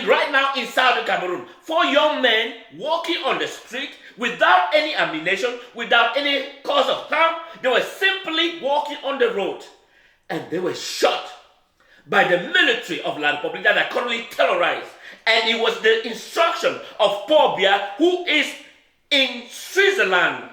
right now in southern Cameroon, 4 young men walking on the street without any ammunition, without any cause of harm. They were simply walking on the road, and they were shot by the military of La République that are currently terrorized. And it was the instruction of Paul Biya, who is in Switzerland,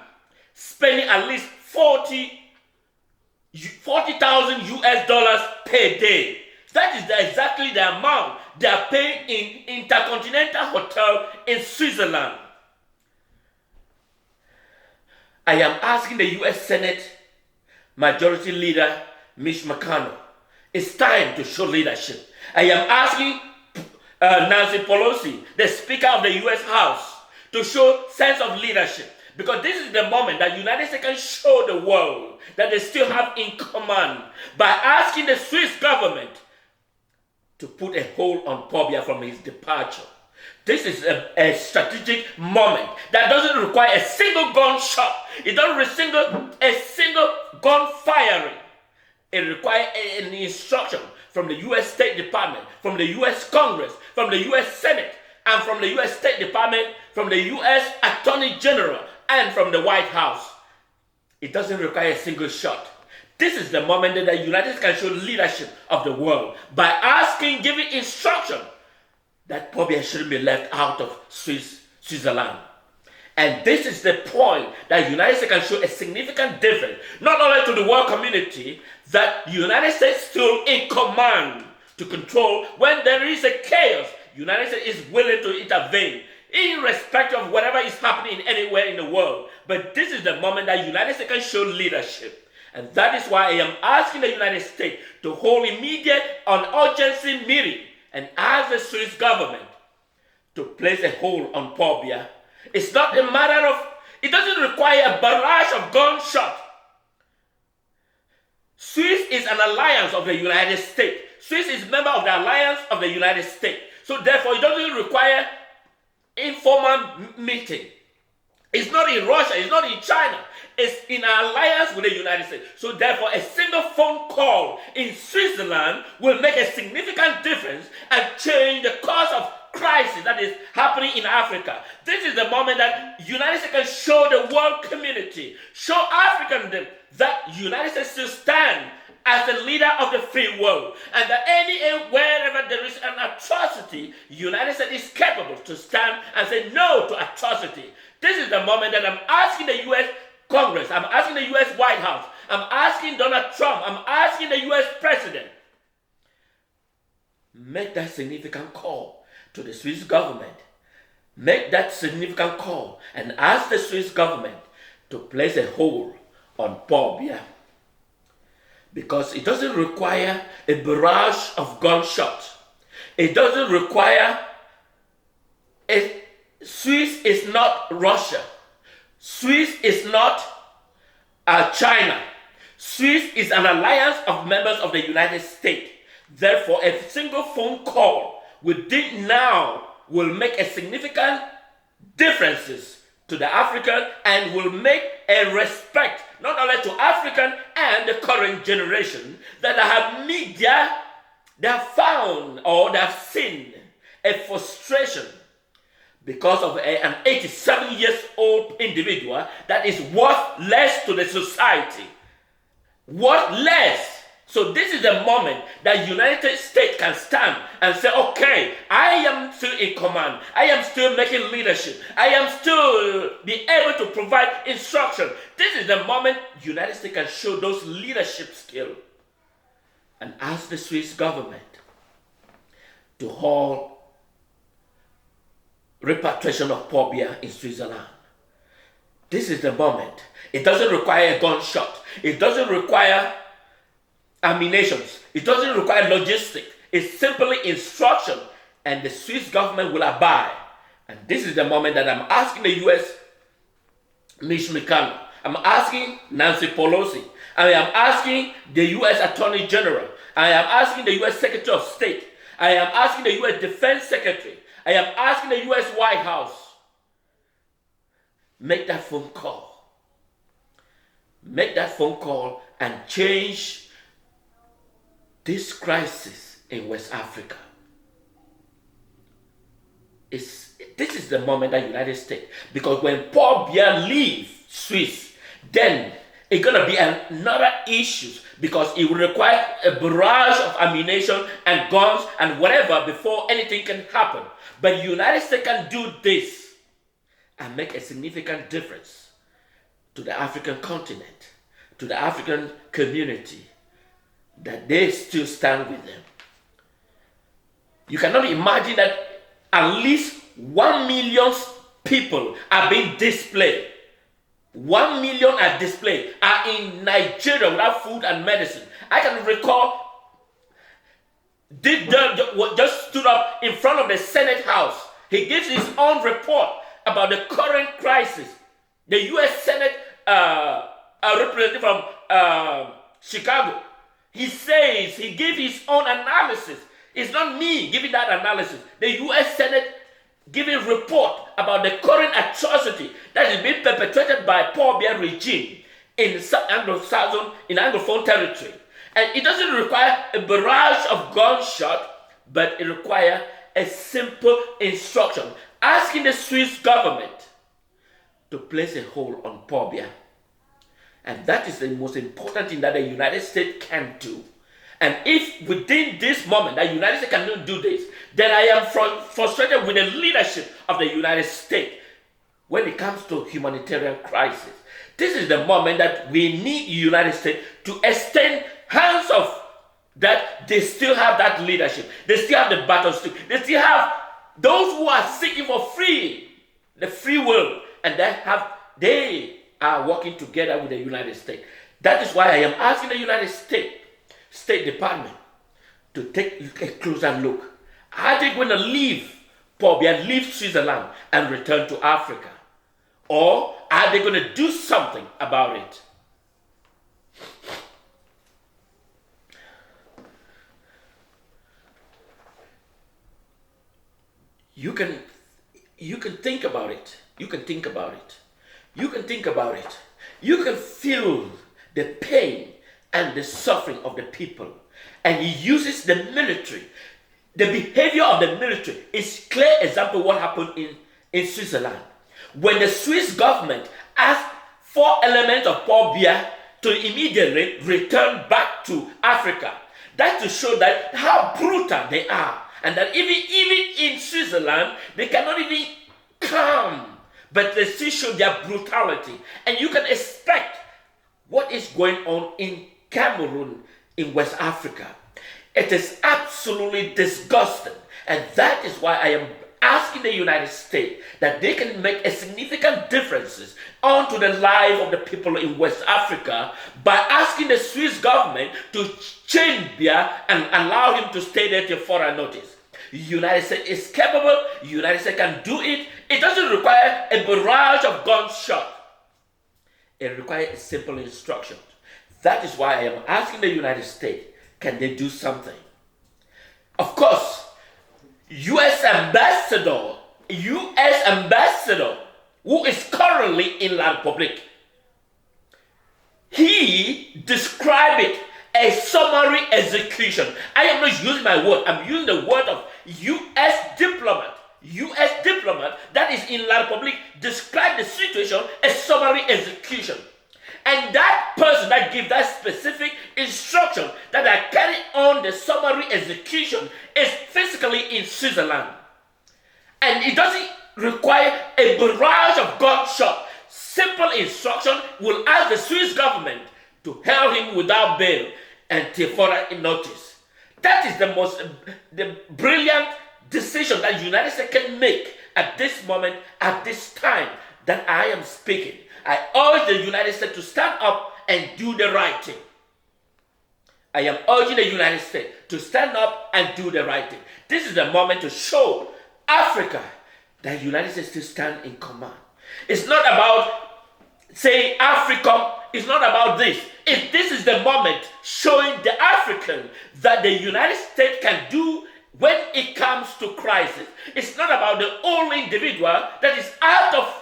spending at least $40,000 US per day. That is exactly the amount they are paying in Intercontinental Hotel in Switzerland. I am asking the U.S. Senate Majority Leader Mitch McConnell, it's time to show leadership. I am asking Nancy Pelosi, the Speaker of the U.S. House, to show sense of leadership. Because this is the moment that the United States can show the world that they still have in command by asking the Swiss government to put a hold on Paul Biya from his departure. This is a strategic moment that doesn't require a single gunshot. It doesn't require a single gun firing. It requires an instruction from the U.S. State Department, from the U.S. Congress, from the U.S. Senate, and from the U.S. State Department, from the U.S. Attorney General, and from the White House. It doesn't require a single shot. This is the moment that the United States can show leadership of the world by giving instruction that Paul Biya shouldn't be left out of Switzerland. And this is the point that the United States can show a significant difference, not only to the world community, that the United States is still in command to control. When there is a chaos, the United States is willing to intervene, irrespective of whatever is happening anywhere in the world. But this is the moment that the United States can show leadership. And that is why I am asking the United States to hold immediate and urgency meeting and ask the Swiss government to place a hold on Paul Biya. It's not a matter of, it doesn't require a barrage of gunshot. Swiss is an alliance of the United States. Swiss is a member of the alliance of the United States. So therefore, it doesn't require informal meeting. It's not in Russia, it's not in China. It's in an alliance with the United States. So therefore, a single phone call in Switzerland will make a significant difference and change the course of crisis that is happening in Africa. This is the moment that the United States can show the world community, show Africans that the United States still stand as the leader of the free world, and that wherever there is an atrocity, the United States is capable to stand and say no to atrocity. This is the moment that I'm asking the U.S. Congress, I'm asking the U.S. White House, I'm asking Donald Trump, I'm asking the U.S. President, make that significant call to the Swiss government. Make that significant call and ask the Swiss government to place a hold on Paul Biya. Because it doesn't require a barrage of gunshots. It doesn't require Swiss is not Russia. Swiss is not China. Swiss is an alliance of members of the United States. Therefore, a single phone call within now will make a significant differences to the African and will make a respect not only to African and the current generation that have media, they have found or they have seen a frustration because of an 87-year-old individual that is worth less to the society. Worth less. So this is the moment that the United States can stand and say, okay, I am still in command. I am still making leadership. I am still be able to provide instruction. This is the moment the United States can show those leadership skills and ask the Swiss government to hold repatriation of Paul Biya in Switzerland. This is the moment. It doesn't require a gunshot. It doesn't require ammunitions. It doesn't require logistics. It's simply instruction, and the Swiss government will abide. And this is the moment that I'm asking the U.S. Mitch McConnell. I'm asking Nancy Pelosi. I am asking the U.S. Attorney General. I am asking the U.S. Secretary of State. I am asking the U.S. Defense Secretary. I am asking the U.S. White House. Make that phone call. Make that phone call and change this crisis in West Africa. This is the moment that United States, because when Paul Biya leaves Swiss, then it's going to be another issue, because it will require a barrage of ammunition and guns and whatever before anything can happen. But the United States can do this and make a significant difference to the African continent, to the African community, that they still stand with them. You cannot imagine that at least 1 million people are being displaced. 1 million are displaced, are in Nigeria without food and medicine. I can recall, just stood up in front of the Senate House. He gives his own report about the current crisis. The U.S. Senate representative from Chicago, he says, he gives his own analysis. It's not me giving that analysis. The U.S. Senate giving report about the current atrocity that is being perpetrated by Paul Biya regime in Anglophone territory. And it doesn't require a barrage of gunshot, but it requires a simple instruction, asking the Swiss government to place a hold on Paul Biya. And that is the most important thing that the United States can do. And if within this moment the United States cannot do this, then I am frustrated with the leadership of the United States when it comes to humanitarian crisis. This is the moment that we need the United States to extend hands of that. They still have that leadership. They still have the battle stick. They still have those who are seeking for the free will, and they are working together with the United States. That is why I am asking the United States State Department to take a closer look. Are they going to leave Paul Biya, leave Switzerland and return to Africa? Or are they going to do something about it? You can think about it. You can think about it. You can think about it. You can feel the pain and the suffering of the people. And he uses the military. The behavior of the military is clear example of what happened in Switzerland. When the Swiss government asked 4 elements of Paul Biya to immediately return back to Africa, that's to show that how brutal they are. And that even in Switzerland, they cannot even come, but they still show their brutality. And you can expect what is going on in Cameroon, in West Africa. It is absolutely disgusting. And that is why I am asking the United States that they can make a significant differences onto the life of the people in West Africa by asking the Swiss government to change Biya and allow him to stay there till further notice. The United States is capable. The United States can do it. It doesn't require a barrage of gunshot. It requires a simple instruction. That is why I am asking the United States, can they do something? Of course, U.S. ambassador, who is currently in La Republique, he described it as summary execution. I am not using my word. I'm using the word of U.S. diplomat. U.S. diplomat that is in La Republique described the situation as summary execution. And that person that gives that specific instruction that I carry on the summary execution is physically in Switzerland. And it doesn't require a barrage of gunshot. Simple instruction will ask the Swiss government to hold him without bail until further notice. That is the brilliant decision that the United States can make at this moment, at this time that I am speaking. I urge the United States to stand up and do the right thing. I am urging the United States to stand up and do the right thing. This is the moment to show Africa that the United States still stand in command. It's not about saying Africa, it's not about this. This is the moment showing the African that the United States can do when it comes to crisis. It's not about the old individual that is out of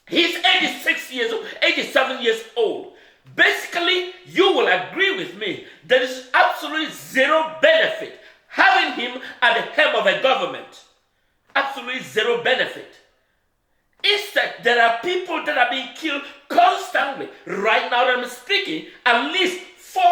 he's 87 years old. Basically, you will agree with me, there is absolutely zero benefit having him at the helm of a government. absolutely zero benefit. Instead, there are people that are being killed constantly. Right now that I'm speaking, at least 4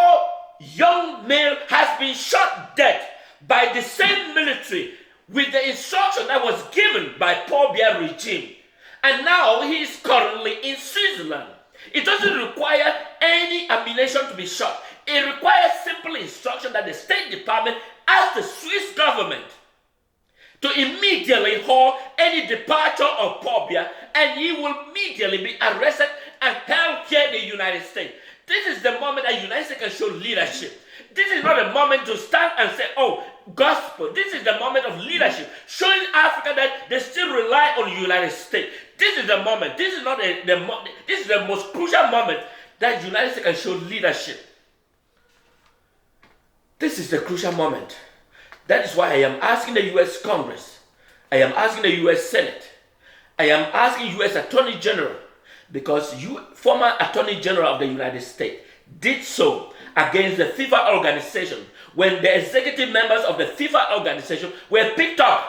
young males has been shot dead by the same military with the instruction that was given by Pompeo regime. And now he is currently in Switzerland. It doesn't require any ammunition to be shot. It requires simple instruction that the State Department asks the Swiss government to immediately halt any departure of Pompeo, and he will immediately be arrested and held here in the United States. This is the moment that the United States can show leadership. This is not a moment to stand and say, oh, gospel. This is the moment of leadership, showing Africa that they still rely on the United States. This is the moment. This is not this is the most crucial moment that the United States can show leadership. This is the crucial moment. That is why I am asking the U.S. Congress, I am asking the U.S. Senate, I am asking U.S. Attorney General, because former Attorney General of the United States did so against the FIFA organization when the executive members of the FIFA organization were picked up.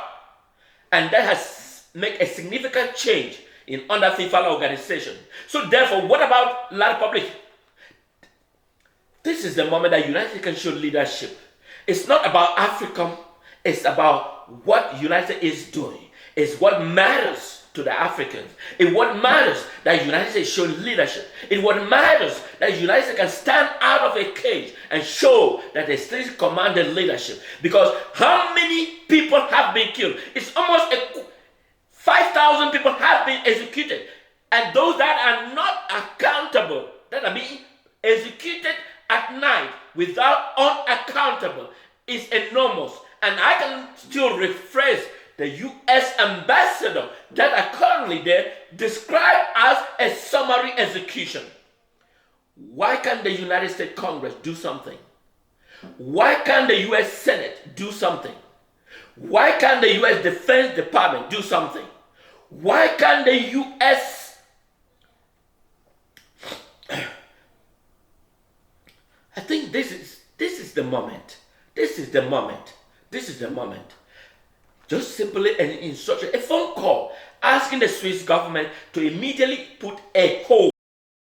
And that has made a significant change in under FIFA organization. So therefore, what about La Republic? This is the moment that United States can show leadership. It's not about Africa. It's about what United States is doing. It's what matters to the Africans. It's what matters that United States show leadership. It's what matters that United States can stand out of a cage and show that they still command the leadership. Because how many people have been killed? It's almost 5,000 people have been executed. And those that are not accountable, that are being executed at night without unaccountable, is enormous. And I can still rephrase the U.S. ambassador that are currently there described as a summary execution. Why can't the United States Congress do something? Why can't the U.S. Senate do something? Why can't the U.S. Defense Department do something? Why can't the U.S. I think this is the moment. This is the moment. This is the moment. Just simply an instruction, a phone call asking the Swiss government to immediately put a hold